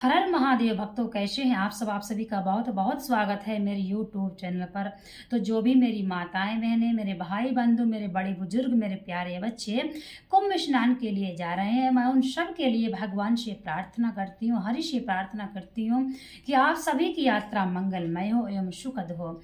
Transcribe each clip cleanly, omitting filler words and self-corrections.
हर हर महादेव भक्तों, कैसे हैं आप सभी का बहुत बहुत स्वागत है मेरे यूट्यूब चैनल पर। तो जो भी मेरी माताएं बहनें, मेरे भाई बंधु, मेरे बड़े बुजुर्ग, मेरे प्यारे बच्चे कुंभ स्नान के लिए जा रहे हैं, मैं उन सब के लिए भगवान से प्रार्थना करती हूँ, हरि से प्रार्थना करती हूँ कि आप सभी की यात्रा मंगलमय हो एवं सुखद हो।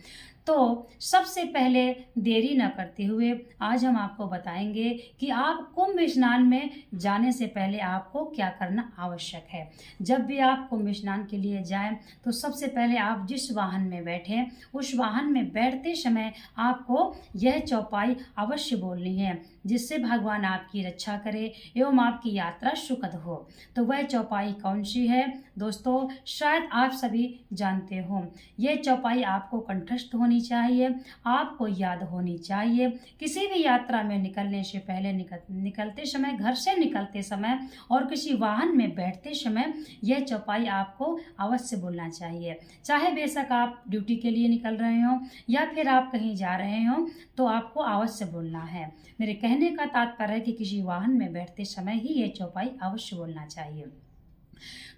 तो सबसे पहले देरी न करते हुए आज हम आपको बताएंगे कि आप कुंभ स्नान में जाने से पहले आपको क्या करना आवश्यक है। जब भी आप कुंभ स्नान के लिए जाएं तो सबसे पहले आप जिस वाहन में बैठें, उस वाहन में बैठते समय आपको यह चौपाई अवश्य बोलनी है, जिससे भगवान आपकी रक्षा करे एवं आपकी यात्रा सुखद हो। तो वह चौपाई कौन सी है दोस्तों? शायद आप सभी जानते हो। यह चौपाई आपको कंठस्थ होनी चाहिए, आपको याद होनी चाहिए। किसी भी यात्रा में निकलने से पहले, निकलते समय, घर से निकलते समय और किसी वाहन में बैठते समय यह चौपाई आपको अवश्य बोलना चाहिए। चाहे बेशक आप ड्यूटी के लिए निकल रहे हो या फिर आप कहीं जा रहे हो, तो आपको अवश्य बोलना है। मेरे कहने का तात्पर्य है कि किसी वाहन में बैठते समय ही ये चौपाई अवश्य बोलना चाहिए।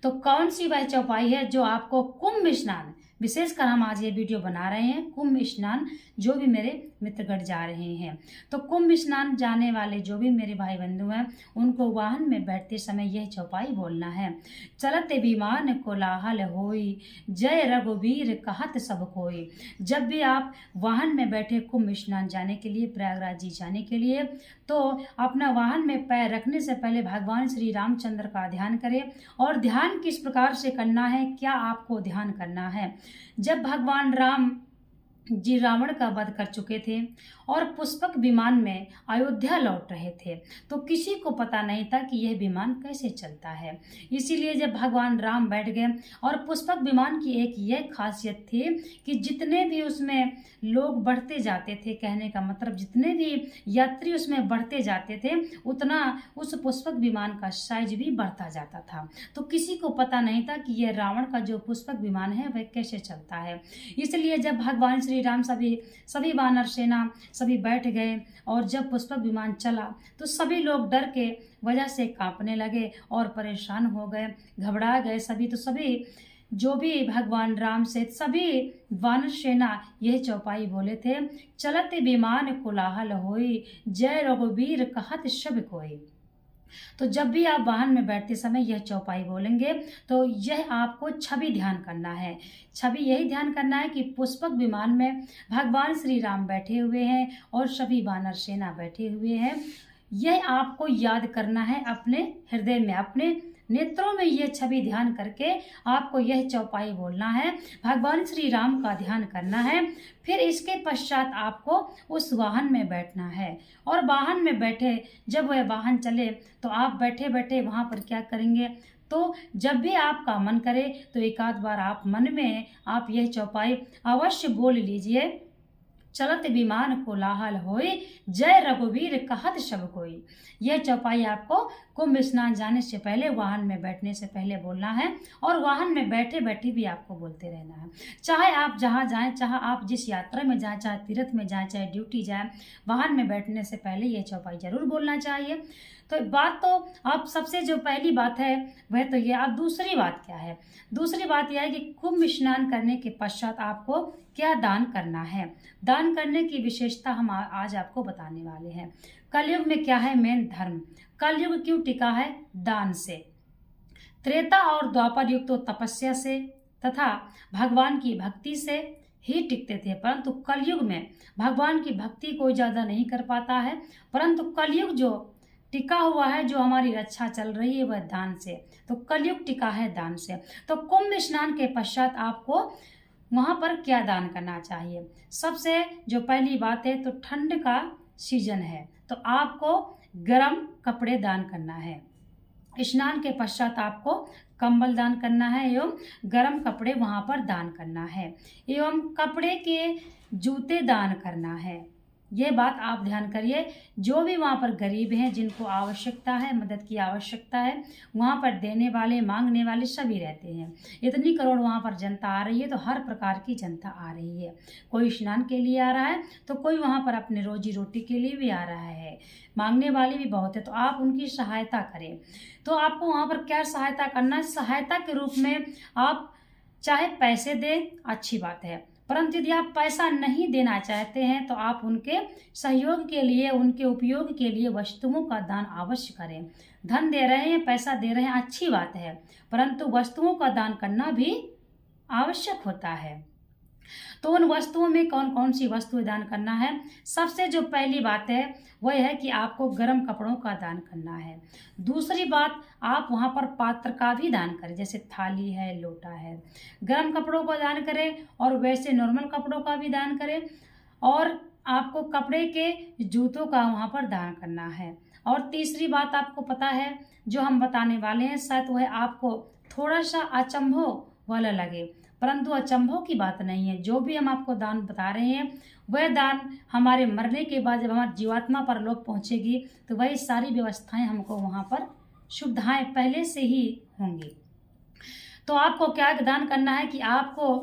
तो कौन सी वह चौपाई है जो आपको कुंभ स्नान, विशेषकर हम आज ये वीडियो बना रहे हैं कुंभ स्नान, जो भी मेरे मित्रगण जा रहे हैं, तो कुंभ स्नान जाने वाले जो भी मेरे भाई बंधु हैं, उनको वाहन में बैठते समय यह चौपाई बोलना है। चलत विमान कोलाहल होई, जय रघुवीर कहत सब कोई। जब भी आप वाहन में बैठे कुंभ स्नान जाने के लिए, प्रयागराज जी जाने के लिए, तो अपना वाहन में पैर रखने से पहले भगवान श्री रामचंद्र का ध्यान करें। और ध्यान किस प्रकार से करना है, क्या आपको ध्यान करना है? जब भगवान राम जी रावण का वध कर चुके थे और पुष्पक विमान में अयोध्या लौट रहे थे, तो किसी को पता नहीं था कि यह विमान कैसे चलता है। इसीलिए जब भगवान राम बैठ गए, और पुष्पक विमान की एक यह खासियत थी कि जितने भी उसमें लोग बढ़ते जाते थे, कहने का मतलब जितने भी यात्री उसमें बढ़ते जाते थे, उतना उस पुष्पक विमान का साइज भी बढ़ता जाता था। तो किसी को पता नहीं था कि यह रावण का जो पुष्पक विमान है वह कैसे चलता है। इसलिए जब भगवान श्री राम सभी वानर सेना सभी बैठ गए और जब पुष्पक विमान चला, तो सभी लोग डर के वजह से कांपने लगे और परेशान हो गए, घबरा गए सभी। तो सभी जो भी भगवान राम से सभी वानर सेना यह चौपाई बोले थे, चलत विमान कोलाहल होई, जय रघुवीर कहत सब कोई। तो जब भी आप वाहन में बैठते समय यह चौपाई बोलेंगे, तो यह आपको छवि ध्यान करना है। छवि यही ध्यान करना है कि पुष्पक विमान में भगवान श्री राम बैठे हुए हैं और सभी वानर सेना बैठे हुए हैं। यह आपको याद करना है अपने हृदय में, अपने नेत्रों में यह छवि ध्यान करके आपको यह चौपाई बोलना है, भगवान श्री राम का ध्यान करना है। फिर इसके पश्चात आपको उस वाहन में बैठना है। और वाहन में बैठे, जब वह वाहन चले, तो आप बैठे बैठे वहाँ पर क्या करेंगे, तो जब भी आपका मन करे तो एक आध बार आप मन में आप यह चौपाई अवश्य बोल लीजिए, चलत विमान कोलाहल होए, जय रघुवीर कहत सब कोई। यह चौपाई आपको कुंभ स्नान जाने से पहले, वाहन में बैठने से पहले बोलना है, और वाहन में बैठे बैठे भी आपको बोलते रहना है। चाहे आप जहाँ जाएं, चाहे आप जिस यात्रा में जाएं, चाहे तीर्थ में जाएं, चाहे ड्यूटी जाएं, वाहन में बैठने से पहले यह चौपाई जरूर बोलना चाहिए। तो बात तो अब सबसे जो पहली बात है वह तो ये। अब दूसरी बात क्या है? दूसरी बात यह है कि कुंभ स्नान करने के पश्चात आपको क्या दान करना है। दान करने की विशेषता हम आज आपको बताने वाले हैं। कलयुग में क्या है मेन धर्म? कलयुग क्यों टिका है? दान से। त्रेता और द्वापर युग तो तपस्या से तथा भगवान की भक्ति से ही टिकते थे, परंतु कलयुग में भगवान की भक्ति कोई ज्यादा नहीं कर पाता है, परंतु कलयुग जो टिका हुआ है, जो हमारी रक्षा चल रही है, वह दान से। तो कलयुग टिका है दान से। तो कुंभ स्नान के पश्चात आपको वहां पर क्या दान करना चाहिए? सबसे जो पहली बात है, तो ठंड का सीजन है, तो आपको गर्म कपड़े दान करना है। स्नान के पश्चात आपको कंबल दान करना है एवं गर्म कपड़े वहां पर दान करना है, एवं कपड़े के जूते दान करना है। ये बात आप ध्यान करिए। जो भी वहाँ पर गरीब हैं, जिनको आवश्यकता है, मदद की आवश्यकता है, वहाँ पर देने वाले, मांगने वाले सभी रहते हैं। इतनी करोड़ वहाँ पर जनता आ रही है, तो हर प्रकार की जनता आ रही है। कोई स्नान के लिए आ रहा है, तो कोई वहाँ पर अपने रोजी रोटी के लिए भी आ रहा है। मांगने वाले भी बहुत है, तो आप उनकी सहायता करें। तो आपको वहाँ पर क्या सहायता करना है? सहायता के रूप में आप चाहे पैसे दें, अच्छी बात है, परंतु यदि आप पैसा नहीं देना चाहते हैं तो आप उनके सहयोग के लिए, उनके उपयोग के लिए वस्तुओं का दान अवश्य करें। धन दे रहे हैं, पैसा दे रहे हैं, अच्छी बात है, परंतु वस्तुओं का दान करना भी आवश्यक होता है। तो उन वस्तुओं में कौन कौन सी वस्तुएं दान करना है? सबसे जो पहली बात है वह है कि आपको गर्म कपड़ों का दान करना है। दूसरी बात, आप वहाँ पर पात्र का भी दान करें, जैसे थाली है, लोटा है। गर्म कपड़ों का दान करें और वैसे नॉर्मल कपड़ों का भी दान करें। और आपको कपड़े के जूतों का वहाँ पर दान करना है। और तीसरी बात आपको पता है, जो हम बताने वाले हैं शायद वह आपको थोड़ा सा अचंभव वाला लगे, परंतु अचंभव की बात नहीं है। जो भी हम आपको दान बता रहे हैं वह दान हमारे मरने के बाद जब हमारी जीवात्मा पर लोग पहुंचेगी तो वही सारी व्यवस्थाएं हमको वहां पर सुविधाएं पहले से ही होंगी। तो आपको क्या दान करना है कि आपको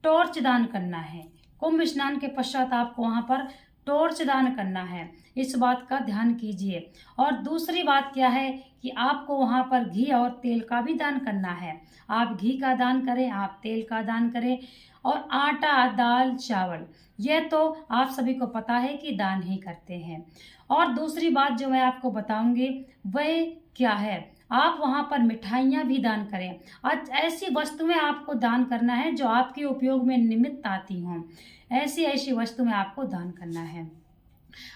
टॉर्च दान करना है। कुंभ स्नान के पश्चात आपको वहां पर टॉर्च दान करना है, इस बात का ध्यान कीजिए। और दूसरी बात क्या है कि आपको वहां पर घी और तेल का भी दान करना है। आप घी का दान करें, आप तेल का दान करें। और आटा, दाल, चावल, यह तो आप सभी को पता है कि दान ही करते हैं। और दूसरी बात जो मैं आपको बताऊंगी वह क्या है, आप वहां पर मिठाइयाँ भी दान करें। आज ऐसी वस्तुएं आपको दान करना है जो आपके उपयोग में निमित्त आती हों। ऐसी ऐसी वस्तुएं आपको दान करना है।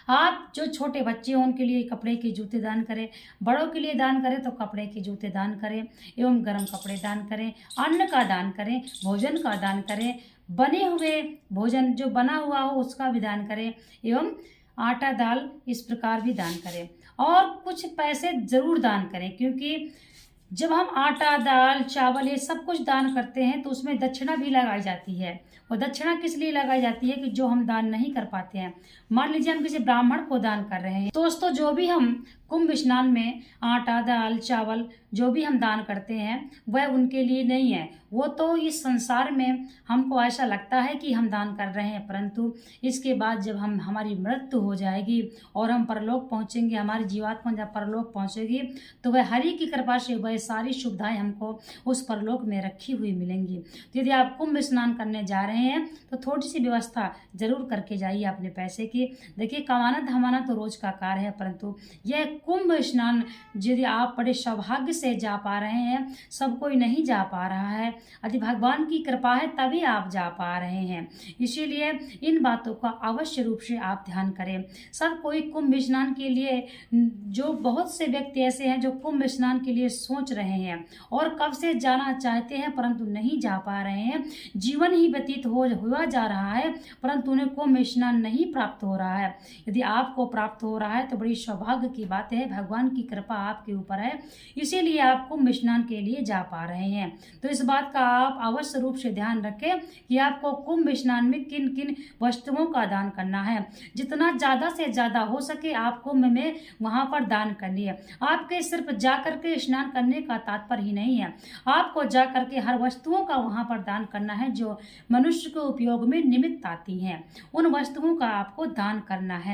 आप जो छोटे बच्चे हों उनके लिए कपड़े के जूते दान करें, बड़ों के लिए दान करें तो कपड़े के जूते दान करें, एवं गर्म कपड़े दान करें, अन्न का दान करें, भोजन का दान करें, बने हुए भोजन जो बना हुआ हो उसका भी दान करें, एवं आटा, दाल इस प्रकार भी दान करें। और कुछ पैसे जरूर दान करें, क्योंकि जब हम आटा, दाल, चावल ये सब कुछ दान करते हैं तो उसमें दक्षिणा भी लगाई जाती है। और दक्षिणा किस लिए लगाई जाती है कि जो हम दान नहीं कर पाते हैं, मान लीजिए हम किसी ब्राह्मण को दान कर रहे हैं, तो दोस्तों जो भी हम कुंभ स्नान में आटा, दाल, चावल जो भी हम दान करते हैं वह उनके लिए नहीं है। वो तो इस संसार में हमको ऐसा लगता है कि हम दान कर रहे हैं, परंतु इसके बाद जब हमारी मृत्यु हो जाएगी और हम परलोक पहुंचेंगे, हमारी जीवात्मा जब परलोक पहुंचेगी तो वह हरि की कृपा से वह सारी सुविधाएं हमको उस परलोक में रखी हुई मिलेंगी। तो यदि आप कुंभ स्नान करने जा रहे हैं तो थोड़ी सी व्यवस्था जरूर करके जाइए अपने पैसे की। देखिए, कमाना धमाना तो रोज का कार्य है, परंतु यह कुंभ स्नान यदि आप बड़े सौभाग्य से जा पा रहे हैं, सब कोई नहीं जा पा रहा है, यदि भगवान की कृपा है तभी आप जा पा रहे हैं। इसीलिए इन बातों का अवश्य रूप से आप ध्यान करें। सब कोई कुंभ स्नान के लिए, जो बहुत से व्यक्ति ऐसे हैं जो कुंभ स्नान के लिए सोच रहे हैं और कब से जाना चाहते हैं परंतु नहीं जा पा रहे हैं, जीवन ही व्यतीत हुआ जा रहा है परंतु उन्हें कुंभ स्नान नहीं प्राप्त हो रहा है। यदि आपको प्राप्त हो रहा है तो बड़ी सौभाग्य की बात है, भगवान की कृपा आपके ऊपर है, इसीलिए आप कुंभ स्नान के लिए जा पा रहे हैं। तो इस बात का आप अवश्य रूप से ध्यान रखें कि आपको कुंभ स्नान में किन किन वस्तुओं का दान करना है। जितना ज्यादा से ज्यादा हो सके आप कुंभ में वहां पर दान करिए। आपके सिर्फ जा करके स्नान करने का तात्पर्य ही नहीं है, आपको जा करके हर वस्तुओं का वहां पर दान करना है जो मनुष्य के उपयोग में निमित्त आती हैं, उन वस्तुओं का आपको दान करना है।